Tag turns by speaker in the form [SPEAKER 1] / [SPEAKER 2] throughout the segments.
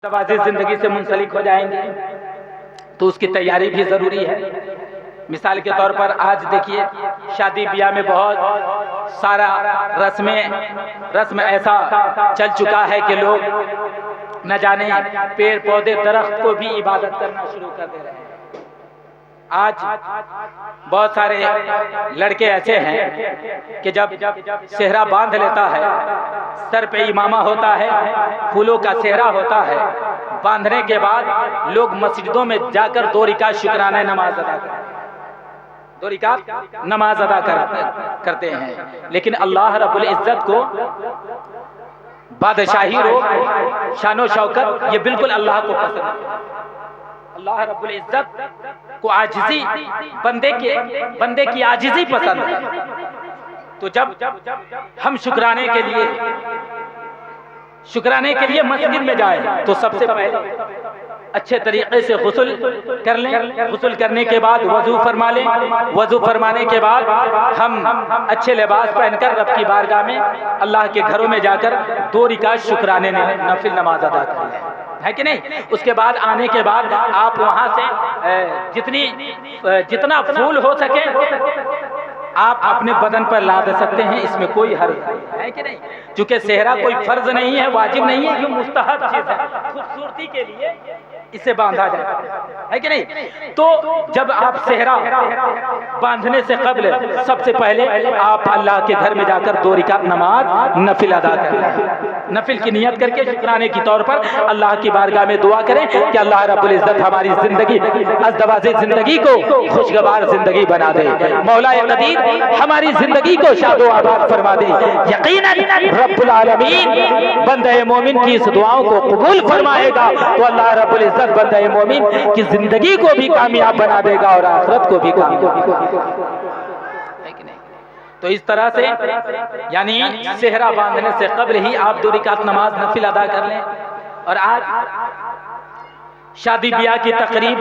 [SPEAKER 1] दरवाजे जिंदगी से मुंसलिक हो जाएंगे तो उसकी तैयारी भी जरूरी है। मिसाल के तौर पर आज देखिए शादी ब्याह में बहुत सारा रस्म ऐसा चल चुका है कि लोग न जाने पेड़ पौधे दरख्त को भी इबादत करना शुरू कर दे रहे हैं। आज बहुत सारे लड़के ऐसे हैं कि जब सेहरा बांध लेता है, सर पे इमामा होता है, फूलों का सेहरा होता है, बांधने के बाद लोग मस्जिदों में जाकर 2 रकात शुक्राना नमाज अदा करते हैं, 2 रकात नमाज अदा करते हैं। लेकिन अल्लाह रब्बुल इज्जत को बादशाही रोग शानो शौकत ये बिल्कुल अल्लाह को पसंद है। अल्लाह रब्बुल इज्जत को आजिज़ी बंदे की आजिज़ी पसंद है। तो जब हम शुक्राने के लिए मस्जिद में जाएं तो सबसे पहले अच्छे तरीके से गुस्ल कर लें। गुस्ल करने के बाद वजू फरमा लें। वजू फरमाने के बाद हम अच्छे लिबास पहनकर रब की बारगाह में अल्लाह के घरों में जाकर 2 रकात शुक्राने नफिल नमाज अदा कर लें, है कि नहीं। उसके बाद आने के बाद आप वहां से जितना फूल हो सके आप अपने बदन पर ला दे सकते हैं, इसमें कोई हर्ज नहीं है कि नहीं। क्योंकि सेहरा कोई फर्ज नहीं है, वाजिब नहीं है, ये मुस्तहब चीज है, खूबसूरती के लिए इसे बांधा जाए, है कि नहीं। तो जब आप सेहरा बांधने से कब्ल सबसे पहले आप अल्लाह के घर में जाकर 2 रकात नमाज नफिल अदा करें। नफिल की नियत करके शुक्राने के तौर पर अल्लाह की बारगाह में दुआ करें कि अल्लाह रब्बुल इज्जत हमारी जिंदगी अज़दवाज़े जिंदगी को खुशगवार जिंदगी बना दे। मौला कदीर हमारी जिंदगी को शादो आबाद फरमा दे। यकीनन रब्बुल आलमीन बंदे मोमिन की इस दुआओं को कबूल फरमाएगा तो अल्लाह रब्बुल इज्जत बंदे मोमिन की जिंदगी को भी कामयाब बना देगा और आखिरत को भी कामयाब। तो इस तरह से यानी सेहरा बांधने से कब्ल ही आप 2 रकात नमाज नफिल अदा कर लें। और आज शादी ब्याह की तकरीब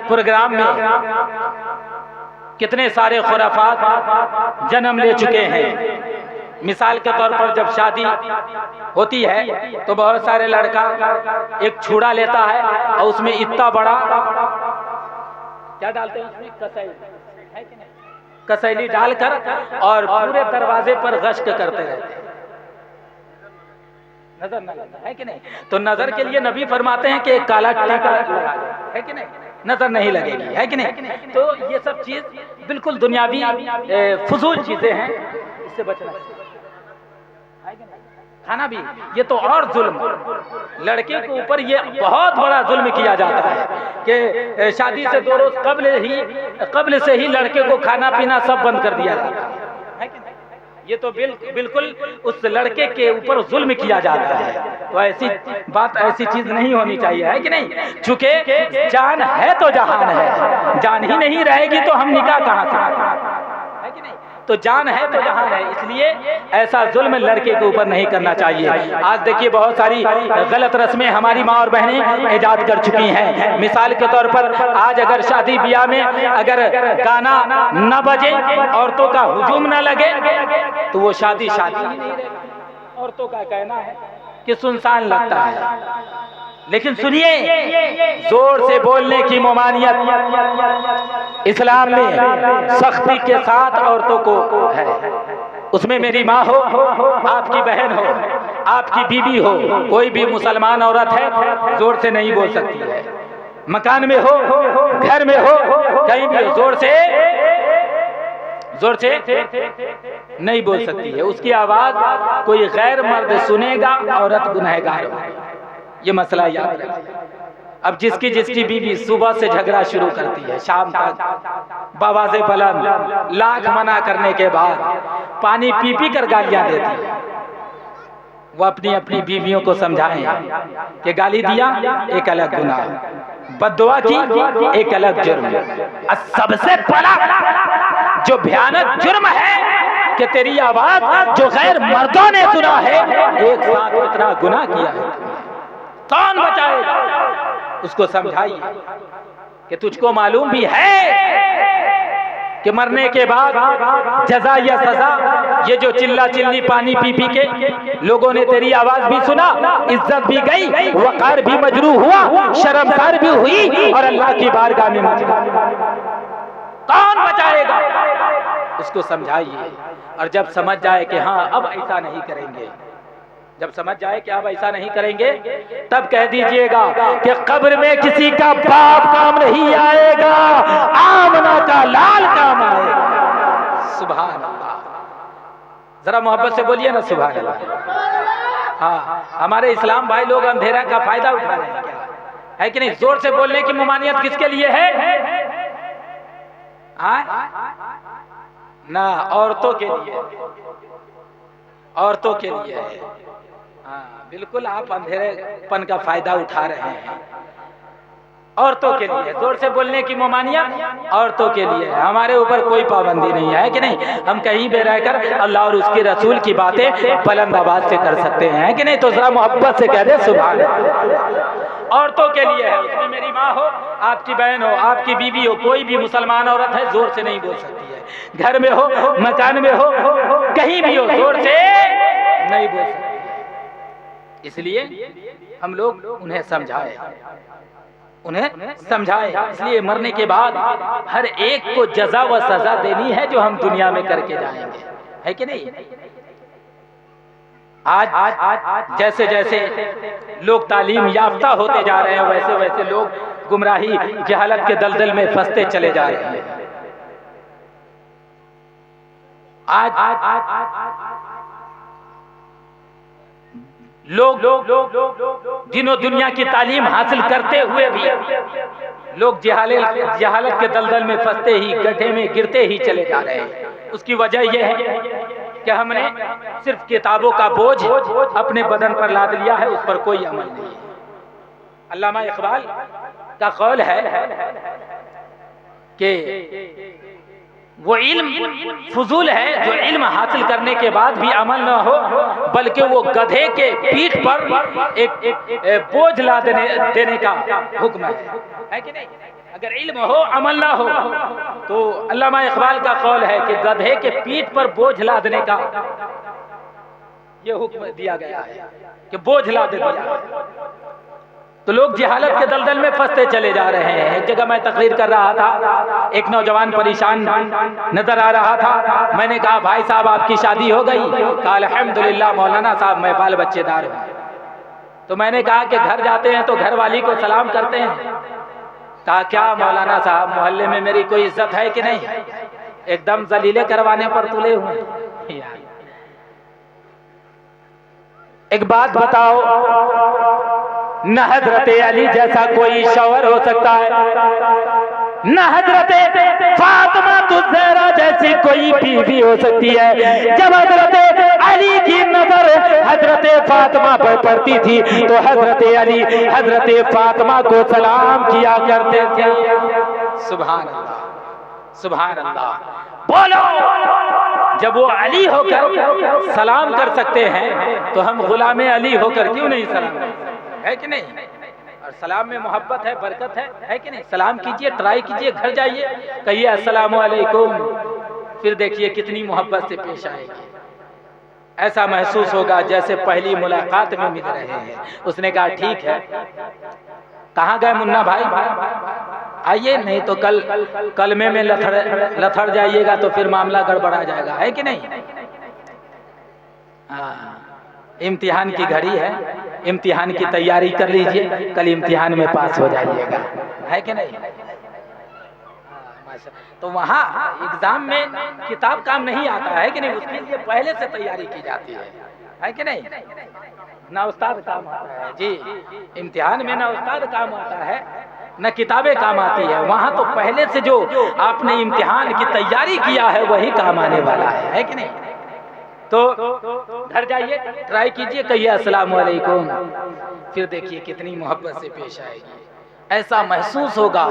[SPEAKER 1] प्रोग्राम में कितने सारे खुराफात जन्म ले चुके हैं। मिसाल के तौर पर जब शादी होती है तो बहुत सारे लड़का एक छुड़ा लेता है और उसमें इतना बड़ा क्या डालते हैं, उसमें कसैली है कि नहीं, कसैली डालकर और पूरे दरवाजे पर गश्त करते रहते हैं, नजर न लगता है कि नहीं। तो नजर के लिए नबी फरमाते हैं कि एक काला टीका है कि नहीं, नजर नहीं लगेगी, है कि नहीं। तो ये सब चीज बिल्कुल दुनियावी फजूल चीजें हैं, इससे बचना है कि नहीं। खाना भी ये तो और जुल्म, लड़के के ऊपर ये बहुत बड़ा जुल्म किया जाता है कि शादी से 2 रोज कब्ल से ही लड़के को खाना पीना सब बंद कर दिया जाता है कि नहीं। ये तो बिल्कुल उस लड़के के ऊपर जुल्म किया जाता है। तो ऐसी चीज नहीं होनी चाहिए, है कि नहीं। चूंकि जान है तो जहान है, जान ही नहीं रहेगी तो हम निकाह कहां से, है कि नहीं। तो जान है तो जहान है, इसलिए ऐसा जुल्म लड़के के ऊपर नहीं करना चाहिए। आज देखिए बहुत सारी गलत रस्में हमारी माँ और बहनें इजाद कर चुकी हैं। मिसाल के तौर पर आज अगर शादी ब्याह में अगर गाना न बजे, औरतों का हुजूम न लगे तो वो शादी ही नहीं रहेगी। औरतों का कहना है कि सुनसान लगता है, लेकिन सुनिए जोर से बोलने की ममानियत इस्लाम में सख्ती के साथ औरतों को है। उसमें मेरी माँ हो, आपकी बहन हो, आपकी बीवी हो, कोई भी मुसलमान औरत है जोर से नहीं बोल सकती है। मकान में हो, घर में हो, कहीं भी हो, जोर से नहीं बोल सकती है। उसकी आवाज कोई गैर मर्द सुनेगा, औरत गुनहगार होगी। ये मसला याद रखिए। अब जिसकी बीवी सुबह से झगड़ा शुरू करती है, शाम तक बवाज़े बुलंद, लाख मना करने के बाद पानी पी कर गालियां देती है, वो अपनी बीवियों को समझाएं कि गाली दिया एक अलग गुनाह, बद्दुआ की एक अलग जुर्म, और सबसे बड़ा जो भयानक जुर्म है कि तेरी आवाज जो गैर मर्दों ने सुना है, एक साथ इतना गुनाह किया है, कौन बचाएगा। उसको समझाइए कि तुझको मालूम भी है कि मरने के बाद जजा या सजा, ये जो चिल्ला चिल्ली पानी पी पी के लोगों ने तेरी आवाज भी सुना, इज्जत भी गई, वकार भी मजरूह हुआ, शर्मसार भी हुई और अल्लाह की बारगाह में कौन बचाएगा? उसको समझाइए। और जब समझ जाए कि हाँ अब ऐसा नहीं करेंगे, जब समझ जाए कि अब ऐसा नहीं करेंगे, तब कह दीजिएगा कि कब्र में किसी का बाप काम नहीं आएगा, आमना का लाल काम आएगा। सुभान अल्लाह, जरा मोहब्बत से बोलिए ना सुभान अल्लाह। हाँ, हमारे इस्लाम भाई लोग अंधेरा का फायदा उठा रहे हैं, क्या है कि नहीं? जोर से बोलने की ममानियत किसके लिए है? ना, औरतों के लिए, औरतों के लिए है। हाँ बिल्कुल, आप अंधेरेपन का फायदा उठा रहे हैं। औरतों के लिए जोर से बोलने की ममानियत औरतों के लिए है, हमारे ऊपर कोई पाबंदी नहीं है कि नहीं? हम कहीं भी रहकर अल्लाह और उसके रसूल की बातें बुलंद आवाज से कर सकते हैं कि नहीं? तो जरा मोहब्बत से कह दे सुभान अल्लाह। औरतों के लिए है, उसमें मेरी माँ हो, आपकी बहन हो, आपकी बीवी हो, कोई भी मुसलमान औरत है जोर से नहीं बोल सकती है। घर में हो, मकान में हो, कहीं भी हो, जोर से नहीं बोल सकती। इसलिए हम लोग उन्हें समझाए, उन्हें समझाए। इसलिए मरने के बाद हर एक को जजा व सजा देनी है जो हम दुनिया में करके जाएंगे, है कि नहीं? आज जैसे जैसे लोग तालीम याफ्ता होते जा रहे हैं, वैसे वैसे लोग गुमराही जहालत के दलदल में फंसते चले जा रहे हैं। आज लोग दिनों दुनिया की तालीम हासिल करते हुए भी लोग जहालत के दलदल में फंसते ही, गड्ढे में गिरते ही चले जा रहे हैं। उसकी वजह यह है कि हमने सिर्फ किताबों का बोझ अपने बदन पर लाद लिया है, उस पर कोई अमल नहीं है। अल्लामा इकबाल का कौल है कि वो इल्म फुजूल है जो इल्म हासिल करने के बाद भी अमल न हो, बल्कि वो गधे के पीठ पर एक बोझ ला देने का हुक्म है कि नहीं? अगर इल्म हो अमल ना हो, तो अल्लामा इकबाल का कौल है कि गधे के पीठ पर बोझ लादने का ये हुक्म दिया गया है कि बोझ लाद दिया। तो लोग जहालत के दलदल में फंसते चले जा रहे हैं। एक जगह मैं तकरीर कर रहा था, एक नौजवान परेशान नजर आ रहा था। मैंने कहा भाई साहब आपकी शादी हो गई? कहा अल्हम्दुलिल्लाह मौलाना साहब मैं बाल बच्चेदार हूँ। तो मैंने कहा कि घर जाते हैं तो घर वाली को सलाम करते हैं? कहा क्या मौलाना साहब मोहल्ले में मेरी कोई इज्जत है कि नहीं? एकदम जलीले करवाने पर तुले हुए। एक बात बताओ, न हजरत अली जैसा कोई शौहर हो सकता है, न हजरत फातिमा ज़हरा जैसी कोई बीवी हो सकती है। जब हजरत अली की नजर हजरत फातिमा पर पड़ती थी तो हजरत अली हजरत फातिमा को सलाम किया करते थे। सुभान अल्लाह, सुभान अल्लाह। बोलो, जब वो अली होकर सलाम कर सकते हैं तो हम गुलामे अली होकर क्यों नहीं सलाम करें? है कि नहीं? और सलाम में मोहब्बत है, बरकत है कि नहीं? सलाम कीजिए, ट्राई कीजिए, घर जाइए, कहिए अस्सलामु अलैकुम, फिर देखिए कितनी मोहब्बत से पेश आएगी। ऐसा महसूस होगा जैसे पहली मुलाकात में मिल रहे हैं। उसने कहा ठीक है, कहाँ गए मुन्ना भाई? आइए, नहीं तो कल कलमे में लथड़ जाइएगा तो फिर मामला गड़बड़ा जाएगा, है कि नहीं? हाँ, इम्तिहान की घड़ी है, इम्तिहान की तैयारी कर लीजिए, कल इम्तिहान में पास हो जाइएगा, है कि नहीं? तो वहाँ एग्जाम में किताब काम नहीं आता है कि नहीं? उसके लिए पहले से तैयारी की जाती है कि नहीं? ना उस्ताद काम आता है जी, इम्तिहान में ना उस्ताद काम आता है, न किताबें काम आती है। वहाँ तो पहले से जो आपने इम्तिहान की तैयारी किया है वही काम आने वाला है कि नहीं? तो घर जाइए, ट्राई कीजिए, कहिए अस्सलामु अलैकुम, फिर देखिए कितनी मोहब्बत से पेश आएगी। ऐसा महसूस होगा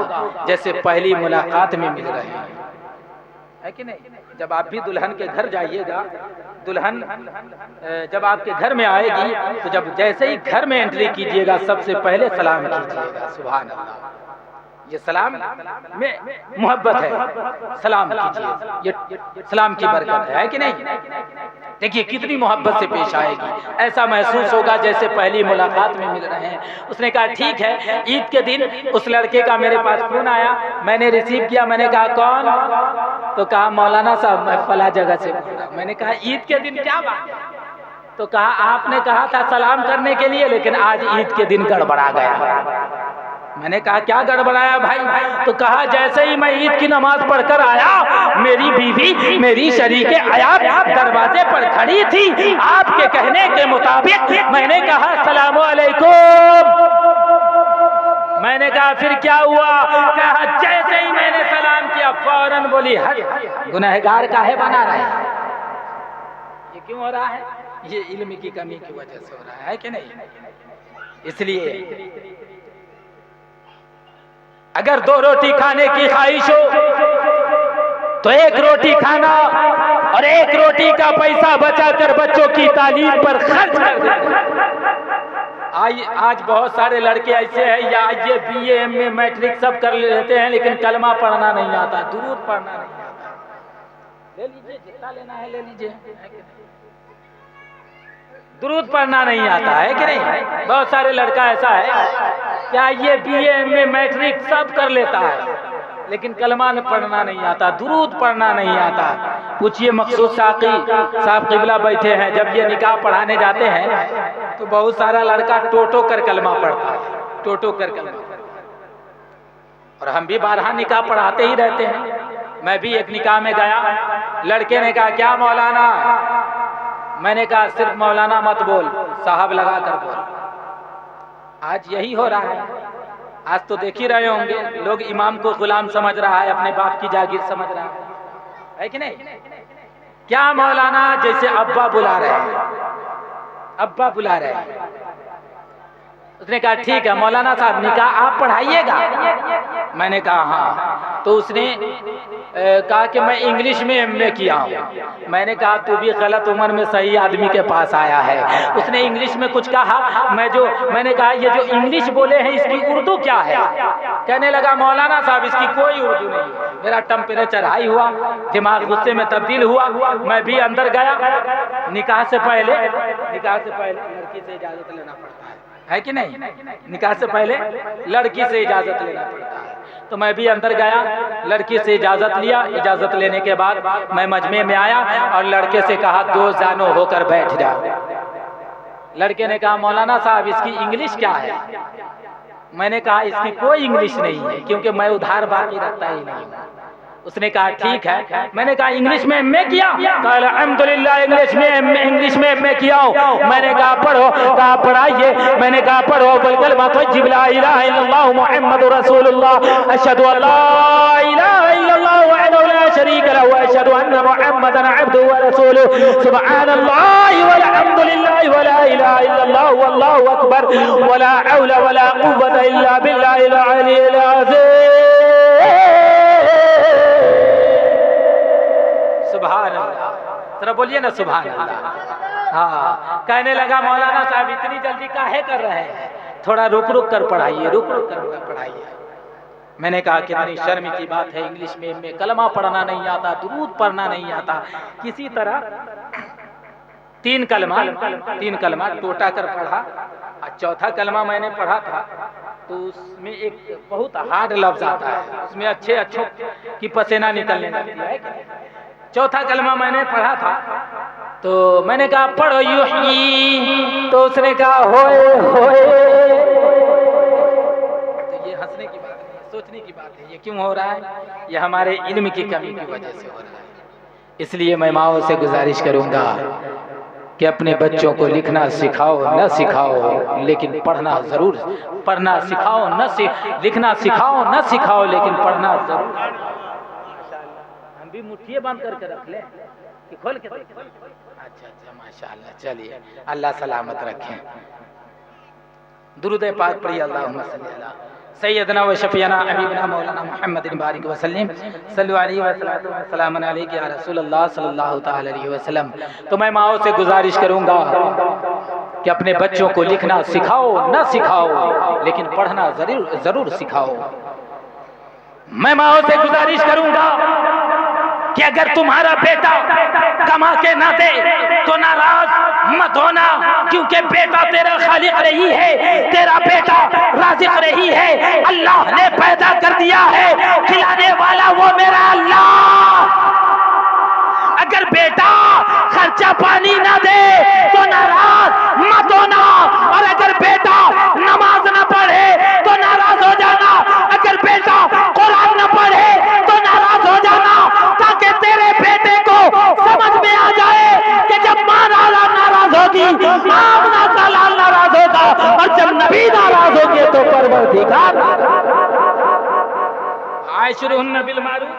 [SPEAKER 1] जैसे पहली मुलाकात में मिल रहे हैं, है कि नहीं? जब आप भी दुल्हन के घर जाइएगा, दुल्हन जब आपके घर में आएगी तो जब जैसे ही घर में एंट्री कीजिएगा सबसे पहले सलाम कीजिएगा। सुभान अल्लाह, ये सलाम में मोहब्बत है, सलाम कीजिए, ये सलाम की बरकत है कि नहीं। देखिए कितनी मोहब्बत से पेश आएगी, ऐसा महसूस होगा जैसे पहली मुलाकात में मिल रहे हैं। उसने कहा ठीक है। ईद के दिन उस लड़के का मेरे पास फोन आया, मैंने रिसीव किया। मैंने कहा कौन? तो कहा मौलाना साहब मैं फला जगह से बोल रहा हूं। मैंने कहा ईद के दिन क्या बात? तो कहा आपने कहा था सलाम करने के लिए, लेकिन आज ईद के दिन गड़बड़ा गया। मैंने कहा क्या गड़बड़ाया भाई? तो कहा जैसे ही मैं ईद की नमाज पढ़कर आया, मेरी बीवी मेरी शरीके अयाब दरवाजे पर खड़ी थी। आपके कहने के मुताबिक मैंने कहा अस्सलामु अलैकुम। मैंने कहा फिर क्या हुआ? कहा जैसे ही मैंने सलाम किया फौरन बोली हट, गुनहगार काहे बना रहे हैं? ये क्यों हो रहा है? ये इल्म की कमी की वजह से हो रहा है कि नहीं। इसलिए अगर 2 रोटी खाने की ख्वाहिश हो तो 1 रोटी खाना और 1 रोटी का पैसा बचाकर बच्चों की तालीम पर खर्च कर देना। आज बहुत सारे लड़के ऐसे हैं, या ये BA MA मैट्रिक सब कर लेते हैं, लेकिन कलमा पढ़ना नहीं आता, दुरूद पढ़ना नहीं आता। ले लीजिए जितना लेना है ले लीजिए, दुरूद पढ़ना नहीं आता है कि नहीं। बहुत सारे लड़का ऐसा है, क्या ये BA MA मैट्रिक सब कर लेता है, लेकिन कलमा पढ़ना नहीं आता, दुरूद पढ़ना नहीं आता। पूछिए मकसूद साकी साहब किबला बैठे हैं, जब ये निकाह पढ़ाने जाते हैं तो बहुत सारा लड़का टोटो कर कलमा पढ़ता है, टोटो कर कलमा। और हम भी 12 निकाह पढ़ाते ही रहते हैं। मैं भी एक निकाह में गया, लड़के ने कहा क्या मौलाना? मैंने कहा सिर्फ मौलाना मत बोल, साहब लगा कर बोल। आज यही हो रहा है। आज तो देख ही रहे होंगे, लोग इमाम को गुलाम समझ रहा है, अपने बाप की जागीर समझ रहा है कि नहीं। क्या मौलाना? जैसे अब्बा बुला रहे हैं, अब्बा बुला रहे हैं। उसने कहा ठीक है मौलाना साहब निकाह आप पढ़ाइएगा। मैंने कहा हाँ। तो उसने कहा कि मैं इंग्लिश में MA किया हूँ। मैंने कहा तू भी गलत उम्र में सही आदमी के पास आया है। उसने इंग्लिश में कुछ कहा, मैंने कहा ये जो इंग्लिश बोले हैं इसकी उर्दू क्या है? कहने लगा मौलाना साहब इसकी कोई उर्दू नहीं है। मेरा टेम्परेचर हाई हुआ, दिमाग गुस्से में तब्दील हुआ। मैं भी अंदर गया। निकाह से पहले लड़की से इजाजत लेना पड़ता है कि नहीं? निकाह से पहले लड़की से इजाजत लेना पड़ता है। तो मैं भी अंदर गया, लड़की से इजाजत लिया। इजाजत लेने के बाद मैं मजमे में आया और लड़के से कहा 2 जानो होकर बैठ जाओ। लड़के ने कहा मौलाना साहब इसकी इंग्लिश क्या है? मैंने कहा इसकी कोई इंग्लिश नहीं है, क्योंकि मैं उधार बाकी रखता ही नहीं हूँ। उसने कहा ठीक है। मैंने कहा इंग्लिश में MA किया? कहा अल्हम्दुलिल्लाह इंग्लिश में MA किया हूं। मैंने कहा पढ़ो। कहा पढ़ाइए। मैंने कहा पढ़ो बलकल तय्यब ला इलाहा इल्लल्लाह मुहम्मदुर रसूलुल्लाह अशहदु अल्ला इलाहा इल्लल्लाह वहदहु ला शरीक लहु व अशहदु अन्ना मुहम्मदन अब्दुहु व रसूलुहु सुब्हानल्लाहि वल्हम्दुलिल्लाहि व ला इलाहा इल्लल्लाह वल्लाहु अकबर व ला हौला व ला कुव्वता इल्ला बिल्लाहिल अलिय्यिल अज़ीम। सुभान अल्लाह, जरा बोलिए ना सुभान अल्लाह। हाँ, कहने लगा मौलाना साहब इतनी जल्दी काहे कर रहे हैं, थोड़ा रुक रुक कर पढ़ाइए, रुक रुक कर पढ़ाइए। मैंने कहा कितनी शर्म की बात है, इंग्लिश में कलमा पढ़ना नहीं आता, दुरूद पढ़ना नहीं आता। किसी तरह 3 कलमा टोटा कर पढ़ा। और चौथा कलमा मैंने पढ़ा था तो उसमें एक बहुत हार्ड लफ्ज आता है, उसमें अच्छों की पसीना निकलने लगती है। चौथा कलमा मैंने पढ़ा था तो मैंने कहा पढ़ो युही, तो उसने कहा होए होए। तो ये हंसने की बात नहीं, सोचने की बात है। ये क्यों हो रहा है? ये हमारे इल्म की कमी की वजह से हो रहा है। इसलिए मैं माओ से गुजारिश करूंगा कि अपने बच्चों को लिखना सिखाओ न सिखाओ, लेकिन पढ़ना जरूर। पढ़ना सिखाओ न लिखना सिखाओ न सिखाओ, लेकिन पढ़ना जरूर। भी मुट्ठी बंद करके रख ले कि खोल के। अच्छा माशाअल्लाह। चलिए अल्लाह सलामत रखें। दुरूद पाक पढ़िए अल्लाहुम्मा सल्ली अला सय्यदना व शफीना हबीबना मौलाना मुहम्मद बारिक वसल्लम सल्लल्लाहु अलैहि व सल्लम अलैहि या रसूलल्लाह सल्लल्लाहु तआला अलैहि वसल्लम। तो मैं माओ से गुजारिश करूंगा कि अपने बच्चों को लिखना सिखाओ न सिखाओ, लेकिन पढ़ना जरूर सिखाओ। मैं माओ से गुजारिश करूंगा कि अगर तुम्हारा बेटा कमा के ना दे तो नाराज मत होना, क्योंकि बेटा तेरा खालिक नहीं है, तेरा बेटा राज़िक नहीं है। अल्लाह ने पैदा कर दिया है, खिलाने वाला वो मेरा अल्लाह। अगर बेटा खर्चा पानी ना दे तो नाराज मत होना, और अगर बेटा नमाज ना पढ़े तो नाराज हो जाना, अगर बेटा कुरान ना पढ़े तो नाराज हो जाना, ताकि तेरे बेटे को समझ में आ जाए कि जब माँ नाराज होगी आपना का लाल नाराज होगा, और जब नबी नाराज होंगे तो परवरदिगार। आशिरुहुन्ना बिल मारूफ,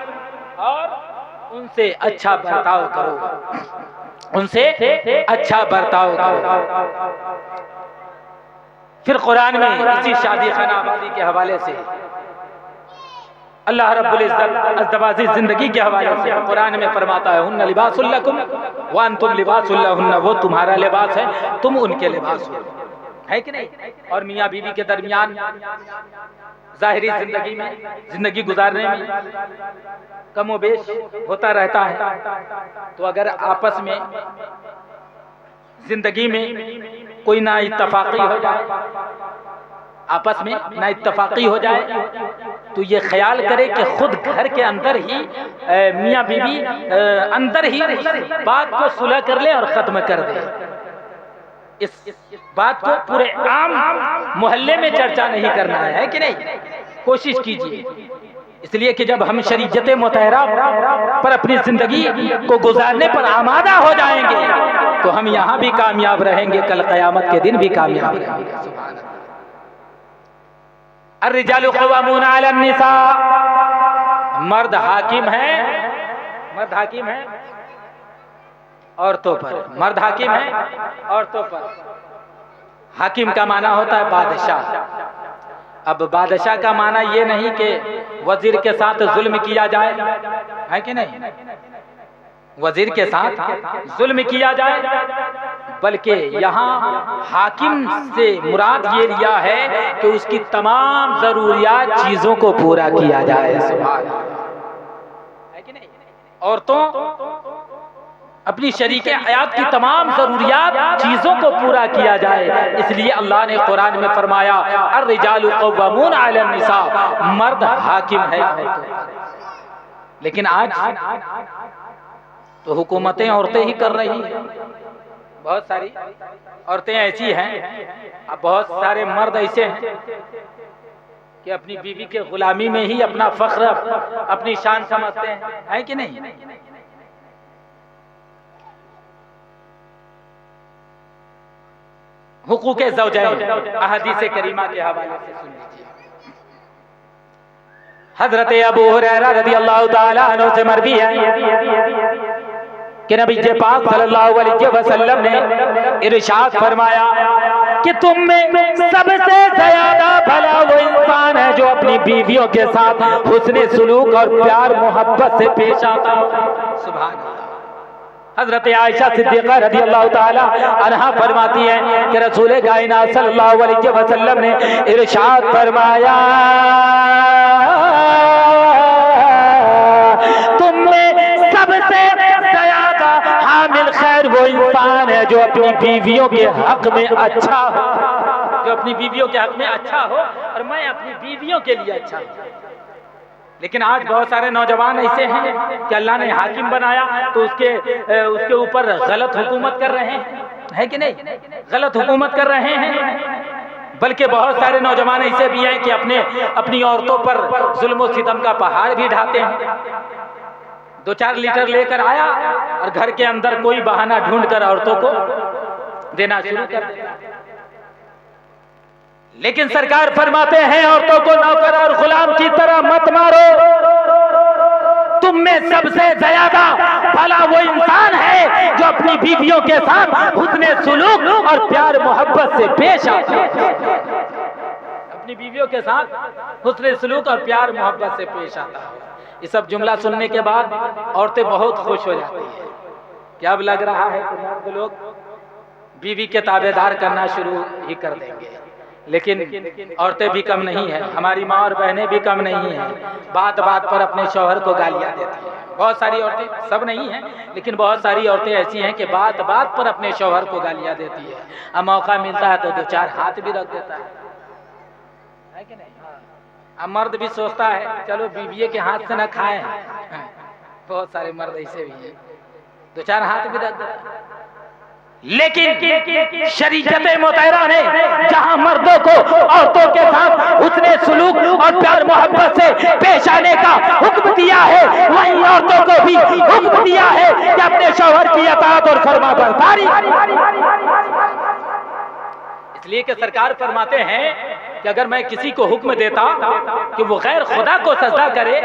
[SPEAKER 1] और उनसे अच्छा बर्ताव करो, उनसे अच्छा बर्ताव करो। फिर कुरान में इसी शादी खाना आबादी के हवाले से अल्लाह रब्बुल इज्जत अज़दवाज़ी जिंदगी के हवाले से कुरान में फरमाता है, हुन्ना लिबासुल लकुम व अंतुम लिबासुल लहुन्ना, वो तुम्हारा लिबास है, तुम उनके लिबास हो, है कि नहीं। और मियाँ बीवी के दरमियान ज़ाहिरी जिंदगी में, जिंदगी गुजारने में कमोबेश होता रहता है। तो अगर आपस में जिंदगी में कोई ना इत्तफाक़ी हो जाए, आपस में ना इत्तफाक़ी हो जाए, तो ये ख्याल करे कि खुद घर के अंदर ही मियाँ बीवी अंदर ही बात को सुलह कर ले और ख़त्म कर दे। इस बात को पूरे आम मोहल्ले में चर्चा नहीं करना है कि नहीं, कोशिश कीजिए। इसलिए कि जब हम शरीयत मुतहरा पर अपनी जिंदगी को गुजारने पर आमादा हो जाएंगे तो हम यहाँ भी कामयाब रहेंगे, कल क़यामत के दिन भी कामयाब रहेंगे। अर्रिजालु क़व्वामूना अलन निसा, मर्द हाकिम है, मर्द हाकिम है औरतों पर, मर्द हाकिम है औरतों पर। हाकिम का माना होता है बादशाह। अब बादशाह का माना ये नहीं कि वजीर के साथ जुल्म किया जाए, है कि नहीं, वजीर के साथ जुल्म किया जाए, बल्कि यहाँ हाकिम से मुराद ये लिया है कि उसकी तमाम जरूरियात चीजों को पूरा किया जाए। सुभान अल्लाह, है कि नहीं। औरतों अपनी शरीके हयात की तमाम जरूरियात चीजों को पूरा किया जाए, इसलिए अल्लाह ने कुरान में फरमाया अर्रिजालु क़व्वामूना अलन निसा, मर्द हाकिम है। लेकिन आज तो हुकूमतें औरतें ही कर रही हैं। बहुत सारी औरतें ऐसी हैं, अब बहुत सारे मर्द ऐसे हैं कि अपनी बीवी के गुलामी में ही अपना फख्र, अपनी शान समझते हैं, है कि नहीं। हुकूक़े ज़ौजैन अहदीस करीमा के हवाले से सुन लीजिए। हज़रत अबू हुरैरा रज़ियल्लाहु ताला अन्हु से मरवी है कि नबी पाक सल्लल्लाहु अलैहि वसल्लम ने इरशाद फरमाया कि तुम में सबसे ज्यादा भला वो इंसान है जो अपनी बीवियों के साथ हुस्न सुलूक और प्यार मोहब्बत से पेश आता हो। सुभान अल्लाह। हजरत आयशा सिद्दीक़ा रज़ियल्लाहु ताला अन्हा फरमाती है कि रसूल कायनात सल्लल्लाहु अलैहि वसल्लम ने इरशाद फरमाया, तुम में सबसे ज्यादा हामिल खैर वो इंसान है जो अपनी बीवियों के हक में अच्छा हो, जो अपनी बीवियों के हक में अच्छा हो, और मैं अपनी बीवियों के लिए अच्छा हूँ। लेकिन आज बहुत सारे नौजवान ऐसे हैं कि अल्लाह ने हाकिम बनाया तो उसके ऊपर गलत हुकूमत कर रहे हैं, है कि नहीं, गलत हुकूमत कर रहे हैं। बल्कि बहुत सारे नौजवान ऐसे भी हैं कि अपनी औरतों पर जुल्म सितम का पहाड़ भी ढाते हैं। 2-4 लीटर लेकर आया और घर के अंदर कोई बहाना ढूंढकर औरतों को देना शुरू कर दिया। लेकिन सरकार फरमाते हैं औरतों को नौकर और गुलाम की तरह मत मारो, तुम में सबसे ज्यादा भला वो इंसान है जो अपनी बीवियों के साथ हुस्न सुलूक और प्यार मोहब्बत से पेश आता है, अपनी बीवियों के साथ हुस्न सुलूक और प्यार मोहब्बत से पेश आता है। ये सब जुमला सुनने के बाद औरतें बहुत खुश हो जाती हैं कि अब लग रहा है कि मर्द लोग बीवी के ताबेदार करना शुरू ही कर देंगे। लेकिन औरतें भी कम नहीं है, हमारी माँ और बहनें भी कम नहीं है, बात बात पर अपने शौहर को गालियाँ देती हैं। बहुत सारी औरतें, सब नहीं हैं, लेकिन बहुत सारी औरतें ऐसी हैं कि बात बात पर अपने शौहर को गालियाँ देती है। अब मौका मिलता है तो दो चार हाथ भी रख देता है कि नहीं? अब मर्द भी सोचता है चलो बीविये के हाथ से न खाए, बहुत सारे मर्द ऐसे भी हैं, दो चार हाथ भी रख देता है। लेकिन शरीयत मुतहरा ने जहां मर्दों को औरतों के साथ हुस्ने सुलूक और प्यार मोहब्बत से पेश आने का हुक्म दिया है, वहीं औरतों को भी हुक्म दिया है कि अपने शौहर की अताअत और फरमाबरदारी। इसलिए कि सरकार फरमाते हैं कि अगर मैं किसी को हुक्म देता कि वो गैर खुदा को सजदा करे,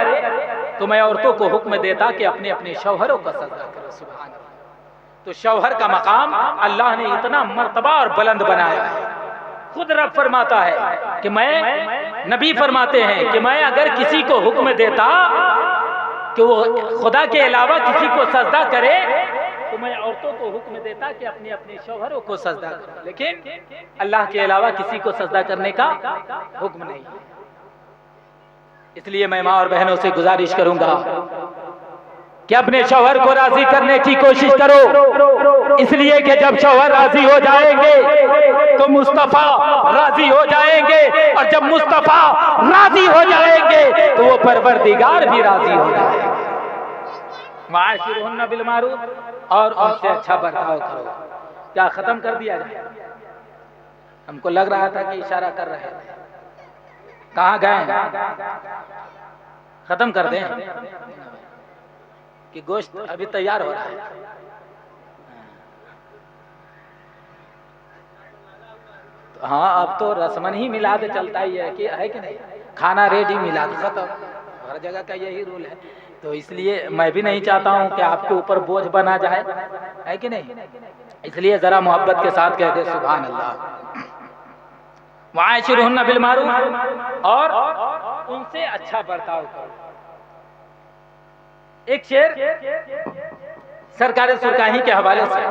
[SPEAKER 1] तो मैं औरतों को हुक्म देता कि अपने अपने शौहरों को सजदा करो। सुभान अल्लाह। तो शौहर का मकाम अल्लाह ने इतना मर्तबा और बुलंद बनाया है। खुद रब फरमाता है कि मैं, नबी फरमाते हैं कि मैं अगर किसी को हुक्म देता कि वो खुदा के अलावा किसी को सजदा करे, तो मैं औरतों को हुक्म देता कि अपने अपने शौहरों को सजदा करो, लेकिन अल्लाह के अलावा किसी को सजदा करने का हुक्म नहीं। इसलिए मैं माँ और बहनों से गुजारिश करूंगा कि अपने शौहर को राजी करने की कोशिश करो, इसलिए कि जब शौहर राजी हो जाएंगे तो मुस्तफा राजी हो जाएंगे, और जब मुस्तफा राजी हो जाएंगे तो वो परवरदिगार भी राजी हो जाएंगे। वाशिरुहुन्ना बिल मारूफ, और उनसे अच्छा बर्ताव करो। क्या खत्म कर दिया जाए? हमको लग रहा था कि इशारा कर रहे थे, कहाँ गए? खत्म कर दें कि गोश्त अभी तैयार हो रहा है? तो हाँ, अब तो रस्मन ही मिलाद चलता ही है कि नहीं? खाना रेडी, मिलाद खत्म, हर जगह का यही रूल है। तो इसलिए मैं भी नहीं चाहता हूँ कि आपके ऊपर बोझ बना जाए, है कि नहीं? इसलिए जरा मोहब्बत के साथ कह दे सुभान अल्लाह। वाशिरुहुन्ना बिल मारूफ, और उनसे अच्छा बर्ताव करो। एक शेर सरकार सुरकाही के हवाले से